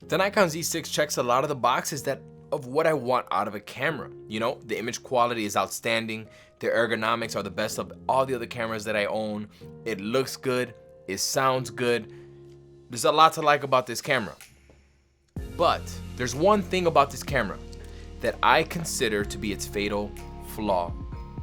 The Nikon Z6 checks a lot of the boxes of what I want out of a camera. You know, the image quality is outstanding. The ergonomics are the best of all the other cameras that I own. It looks good. It sounds good. There's a lot to like about this camera. But there's one thing about this camera that I consider to be its fatal flaw.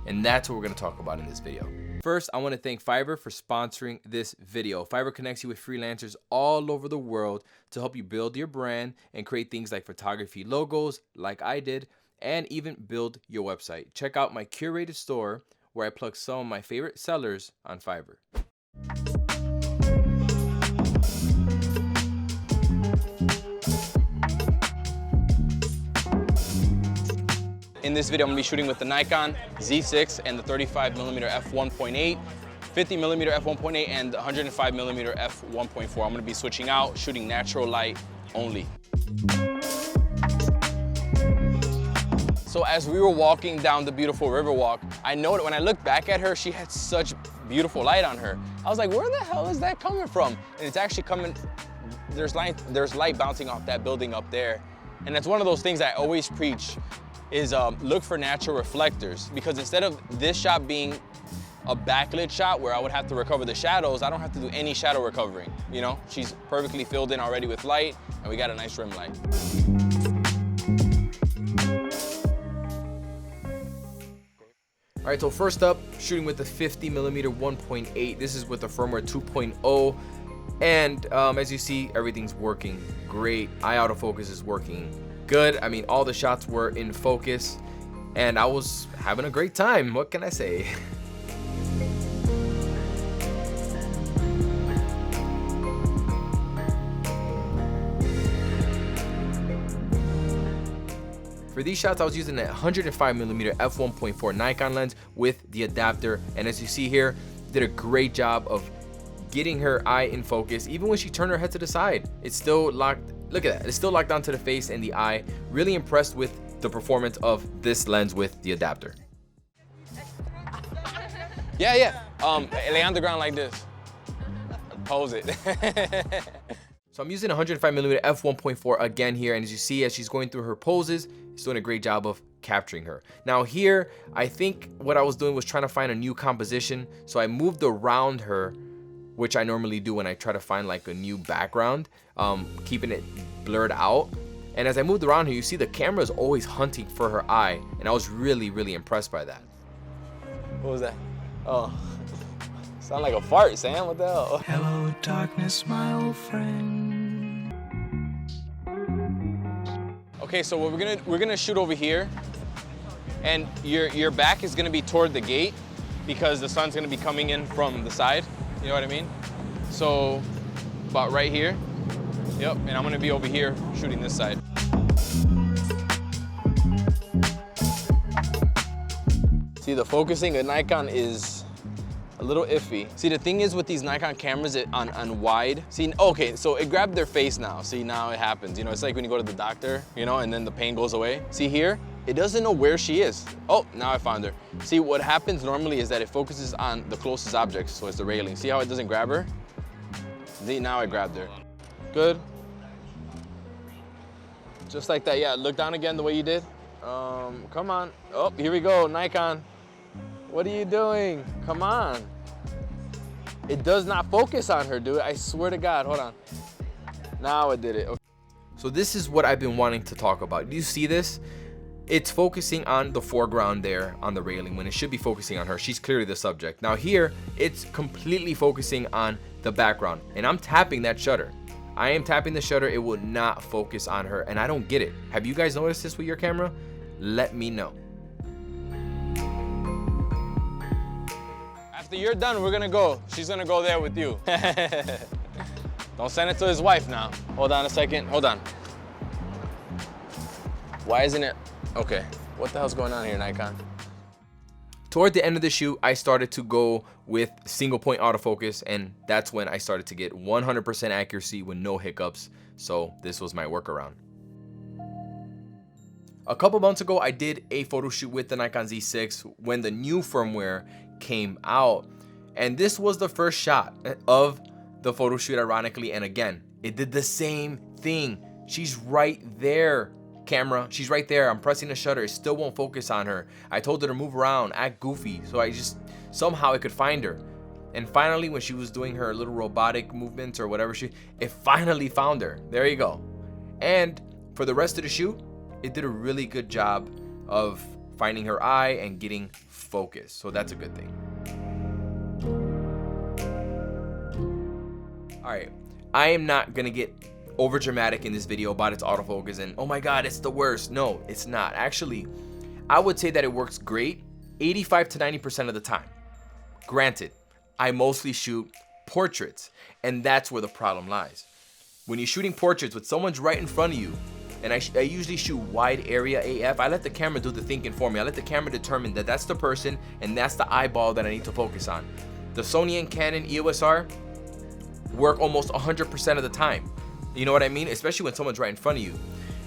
And that's what we're gonna talk about in this video. First, I wanna thank Fiverr for sponsoring this video. Fiverr connects you with freelancers all over the world to help you build your brand and create things like photography logos, like I did, and even build your website. Check out my curated store where I plug some of my favorite sellers on Fiverr. In this video, I'm gonna be shooting with the Nikon Z6 and the 35mm f1.8, 50mm f1.8, and 105mm f1.4. I'm gonna be switching out, shooting natural light only. So as we were walking down the beautiful river walk, I noticed when I looked back at her, she had such beautiful light on her. I was like, where the hell is that coming from? And it's actually coming, there's light bouncing off that building up there. And that's one of those things I always preach, is look for natural reflectors, because instead of this shot being a backlit shot where I would have to recover the shadows, I don't have to do any shadow recovering. You know, she's perfectly filled in already with light, and we got a nice rim light. All right, so first up, shooting with the 50mm 1.8. This is with the firmware 2.0. And as you see, everything's working great. I autofocus is working good. I mean, all the shots were in focus and I was having a great time. What can I say? For these shots, I was using a 105mm f1.4 Nikon lens with the adapter. And as you see here, did a great job of getting her eye in focus. Even when she turned her head to the side, it's still locked. Look at that, it's still locked onto the face and the eye. Really impressed with the performance of this lens with the adapter. Yeah. Lay on the ground like this. Pose it. So I'm using 105mm f1.4 again here, and as you see, as she's going through her poses, it's doing a great job of capturing her. Now here, I think what I was doing was trying to find a new composition, so I moved around her, which I normally do when I try to find like a new background, keeping it blurred out. And as I moved around her, you see the camera is always hunting for her eye, and I was really, really impressed by that. What was that? Oh, sound like a fart, Sam. What the hell? Hello, darkness, my old friend. Okay, so what we're gonna shoot over here, and your back is gonna be toward the gate because the sun's gonna be coming in from the side. You know what I mean? So about right here. Yep, and I'm gonna be over here shooting this side. See, the focusing of Nikon is a little iffy. See, the thing is with these Nikon cameras on wide, see, okay, so it grabbed their face now. See, now it happens. You know, it's like when you go to the doctor, you know, and then the pain goes away. See here, it doesn't know where she is. Oh, now I found her. See, what happens normally is that it focuses on the closest object, so it's the railing. See how it doesn't grab her? See, now I grabbed her. Good. Just like that, yeah, look down again the way you did. Come on. Oh, here we go, Nikon. What are you doing? Come on. It does not focus on her, dude. I swear to God, hold on. Now it did it. Okay. So this is what I've been wanting to talk about. Do you see this? It's focusing on the foreground there on the railing when it should be focusing on her. She's clearly the subject. Now here, it's completely focusing on the background, and I'm tapping that shutter. I am tapping the shutter. It will not focus on her, and I don't get it. Have you guys noticed this with your camera? Let me know. After you're done, we're gonna go. She's gonna go there with you. Don't send it to his wife now. Hold on a second, hold on. Why isn't it? Okay, what the hell's going on here, Nikon? Toward the end of the shoot, I started to go with single point autofocus, and that's when I started to get 100% accuracy with no hiccups. So this was my workaround. A couple months ago, I did a photo shoot with the Nikon Z6 when the new firmware came out. And this was the first shot of the photo shoot, ironically. And again, it did the same thing. She's right there, camera. She's right there. I'm pressing the shutter. It still won't focus on her. I told her to move around, act goofy. So somehow I could find her. And finally, when she was doing her little robotic movements or whatever, it finally found her. There you go. And for the rest of the shoot, it did a really good job of finding her eye and getting focus. So that's a good thing. All right, I am not gonna get over dramatic in this video about its autofocus and oh my God, it's the worst. No, it's not. Actually, I would say that it works great 85 to 90% of the time. Granted, I mostly shoot portraits, and that's where the problem lies. When you're shooting portraits with someone's right in front of you, and I usually shoot wide area AF, I let the camera do the thinking for me. I let the camera determine that that's the person and that's the eyeball that I need to focus on. The Sony and Canon EOS R work almost 100% of the time. You know what I mean? Especially when someone's right in front of you.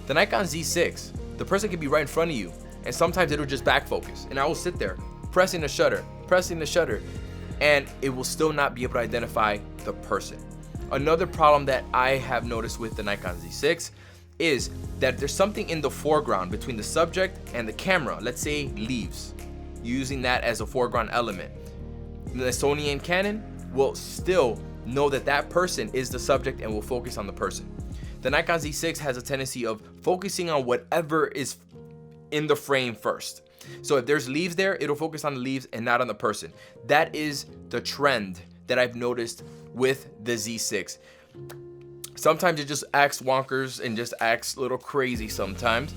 The Nikon Z6, the person can be right in front of you, and sometimes it'll just back focus, and I will sit there pressing the shutter, and it will still not be able to identify the person. Another problem that I have noticed with the Nikon Z6 is that there's something in the foreground between the subject and the camera. Let's say leaves, using that as a foreground element. The Sony and Canon will still know that that person is the subject and will focus on the person. The Nikon Z6 has a tendency of focusing on whatever is in the frame first. So if there's leaves there, it'll focus on the leaves and not on the person. That is the trend that I've noticed with the Z6. Sometimes it just acts wonkers and just acts a little crazy sometimes.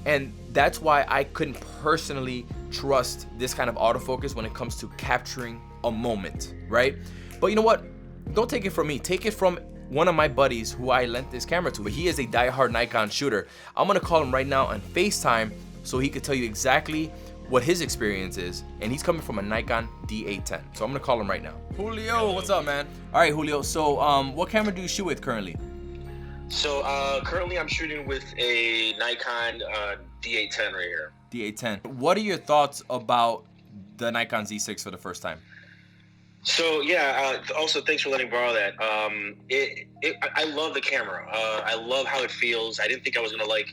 And that's why I couldn't personally trust this kind of autofocus when it comes to capturing a moment, right? But you know what? Don't take it from me. Take it from one of my buddies who I lent this camera to. He is a diehard Nikon shooter. I'm gonna call him right now on FaceTime so he could tell you exactly what his experience is. And he's coming from a Nikon D810. So I'm gonna call him right now. Julio, what's up, man? All right, Julio. So what camera do you shoot with currently? So currently I'm shooting with a Nikon D810 right here. D810. What are your thoughts about the Nikon Z6 for the first time? So yeah, also thanks for letting me borrow that. I love the camera. I love how it feels. I didn't think I was gonna like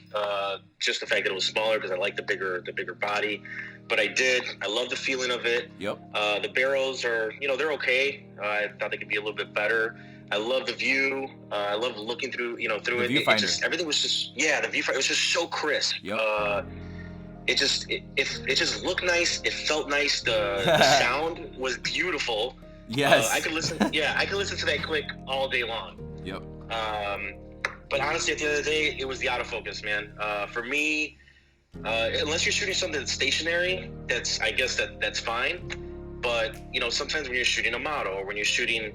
just the fact that it was smaller because I like the bigger body, but I did. I love the feeling of it. Yep. The barrels are, they're okay. I thought they could be a little bit better. I love the view. I love looking through, through it. Viewfinder. Everything was just, the viewfinder. It was just so crisp. Yep. It just looked nice. It felt nice. The sound was beautiful. Yes. I could listen to that click all day long. Yep. But honestly, at the end of the day, it was the autofocus, man. For me, unless you're shooting something that's stationary, I guess that's fine. But sometimes when you're shooting a model or when you're shooting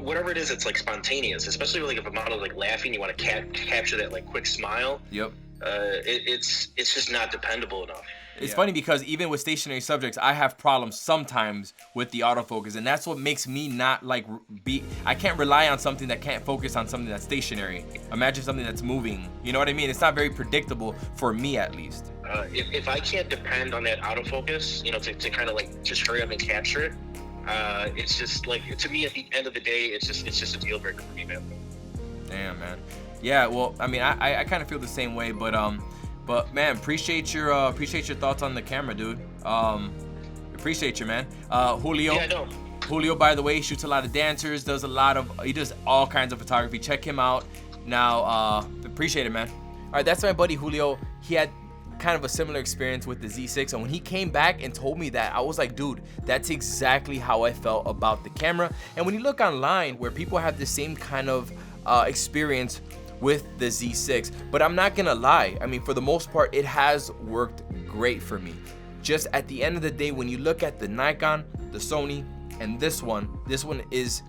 whatever it is, it's like spontaneous. Especially like if a model is like laughing, you want to capture that like quick smile. Yep. It's just not dependable enough. It's funny because even with stationary subjects, I have problems sometimes with the autofocus, and that's what makes me not like I can't rely on something that can't focus on something that's stationary. Imagine something that's moving. You know what I mean? It's not very predictable for me, at least. If I can't depend on that autofocus, to kind of like just hurry up and capture it, it's just like, to me, at the end of the day, it's just a deal breaker for me, man. Damn, man. Yeah, well, I mean, I kind of feel the same way, but man, appreciate your thoughts on the camera, dude. Appreciate you, man. Julio. Yeah, I know. Julio, by the way, shoots a lot of dancers, he does all kinds of photography. Check him out. Now, appreciate it, man. All right, that's my buddy Julio. He had kind of a similar experience with the Z6, and when he came back and told me that, I was like, dude, that's exactly how I felt about the camera. And when you look online where people have the same kind of experience with the Z6, but I'm not gonna lie, I mean, for the most part, it has worked great for me. Just at the end of the day, when you look at the Nikon, the Sony, and this one is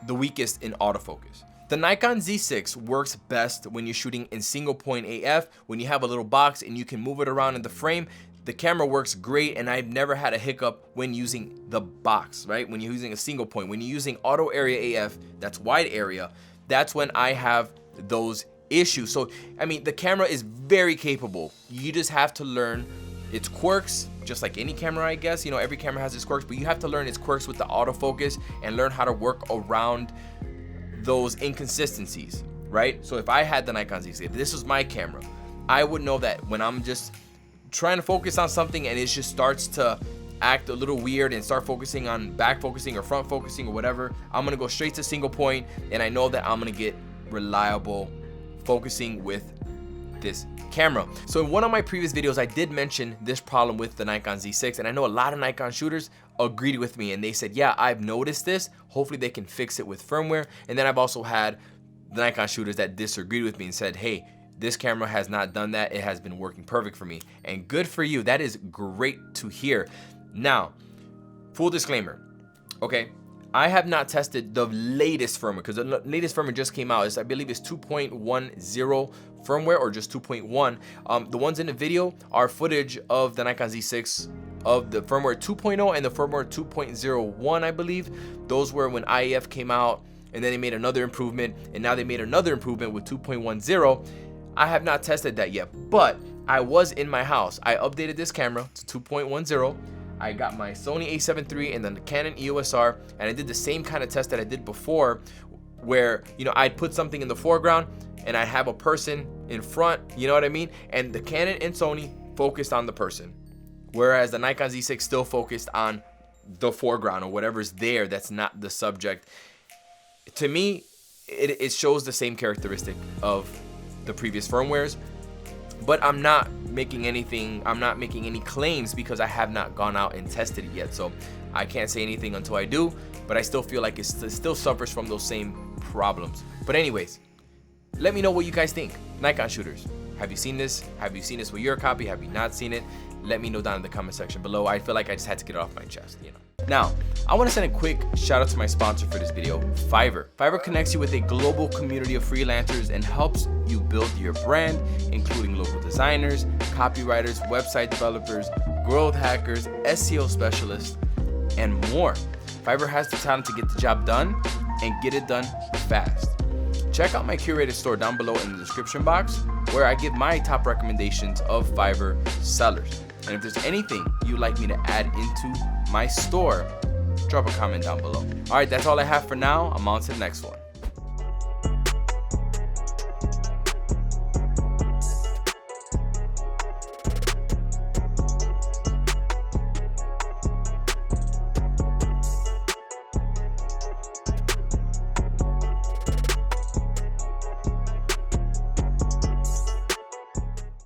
the weakest in autofocus. The Nikon Z6 works best when you're shooting in single point AF, when you have a little box and you can move it around in the frame. The camera works great, and I've never had a hiccup when using the box, right? When you're using a single point, when you're using auto area AF, that's wide area, that's when I have those issues. So, I mean, the camera is very capable. You just have to learn its quirks, just like any camera, I guess. Every camera has its quirks, but you have to learn its quirks with the autofocus and learn how to work around those inconsistencies, right? So if I had the Nikon Z6, if this was my camera, I would know that when I'm just trying to focus on something and it just starts to act a little weird and start focusing on back focusing or front focusing or whatever, I'm gonna go straight to single point, and I know that I'm gonna get reliable focusing with this camera. So in one of my previous videos, I did mention this problem with the Nikon Z6, and I know a lot of Nikon shooters agreed with me, and they said, yeah, I've noticed this. Hopefully they can fix it with firmware. And then I've also had the Nikon shooters that disagreed with me and said, hey, this camera has not done that. It has been working perfect for me. And good for you. That is great to hear. Now, full disclaimer, okay? I have not tested the latest firmware because the latest firmware just came out. I believe it's 2.10 firmware or just 2.1. The ones in the video are footage of the Nikon Z6 of the firmware 2.0 and the firmware 2.01, I believe. Those were when IEF came out, and then they made another improvement, and now they made another improvement with 2.10. I have not tested that yet, but I was in my house. I updated this camera to 2.10. I got my Sony a7 III and then the Canon EOS R, and I did the same kind of test that I did before, where, you know, I'd put something in the foreground and I'd have a person in front, you know what I mean? And the Canon and Sony focused on the person, whereas the Nikon Z6 still focused on the foreground or whatever's there that's not the subject. To me, it shows the same characteristic of the previous firmwares, but I'm not making any claims because I have not gone out and tested it yet. So I can't say anything until I do, but I still feel like it still suffers from those same problems. But anyways, let me know what you guys think. Nikon shooters, have you seen this? Have you seen this with your copy? Have you not seen it? Let me know down in the comment section below. I feel like I just had to get it off my chest, you know. Now, I want to send a quick shout out to my sponsor for this video, Fiverr. Fiverr connects you with a global community of freelancers and helps you build your brand, including local designers, copywriters, website developers, growth hackers, SEO specialists, and more. Fiverr has the talent to get the job done and get it done fast. Check out my curated store down below in the description box, where I give my top recommendations of Fiverr sellers. And if there's anything you'd like me to add into my store, drop a comment down below. All right, that's all I have for now. I'm on to the next one.